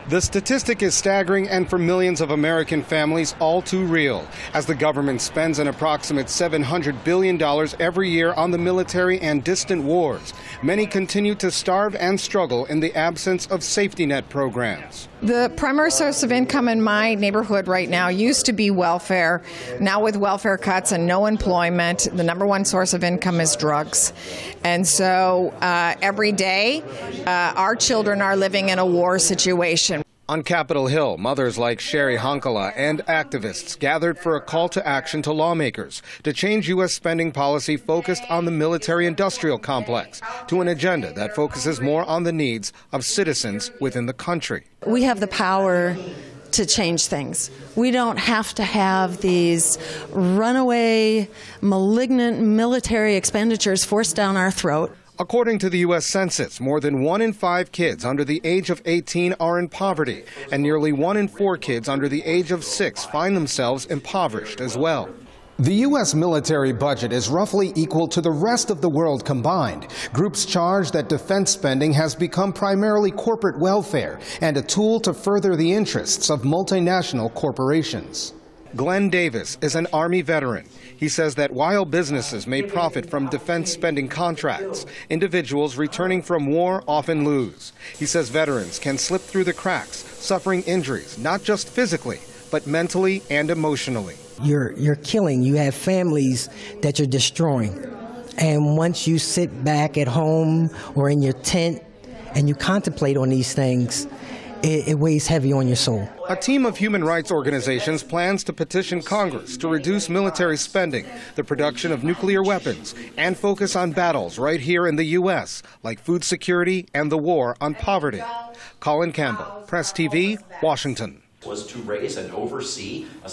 The statistic is staggering and for millions of American families all too real, as the government spends an approximate $700 billion every year on the military and distant wars. Many continue to starve and struggle in the absence of safety net programs. The primary source of income in my neighborhood right now used to be welfare. Now with welfare cuts and no employment, the number one source of income is drugs. And so every day, our children are living in a war situation. On Capitol Hill, mothers like Cheri Honkala and activists gathered for a call to action to lawmakers to change U.S. spending policy focused on the military-industrial complex to an agenda that focuses more on the needs of citizens within the country. We have the power to change things. We don't have to have these runaway, malignant military expenditures forced down our throat. According to the US Census, more than 1 in 5 kids under the age of 18 are in poverty, and nearly 1 in 4 kids under the age of 6 find themselves impoverished as well. The U.S. military budget is roughly equal to the rest of the world combined. Groups charge that defense spending has become primarily corporate welfare and a tool to further the interests of multinational corporations. Glenn Davis is an Army veteran. He says that while businesses may profit from defense spending contracts, individuals returning from war often lose. He says veterans can slip through the cracks, suffering injuries, not just physically, but mentally and emotionally. You're killing. You have families that you're destroying. And once you sit back at home or in your tent and you contemplate on these things, it weighs heavy on your soul. A team of human rights organizations plans to petition Congress to reduce military spending, the production of nuclear weapons, and focus on battles right here in the U.S., like food security and the war on poverty. Colin Campbell, Press TV, Washington. Was to raise and oversee a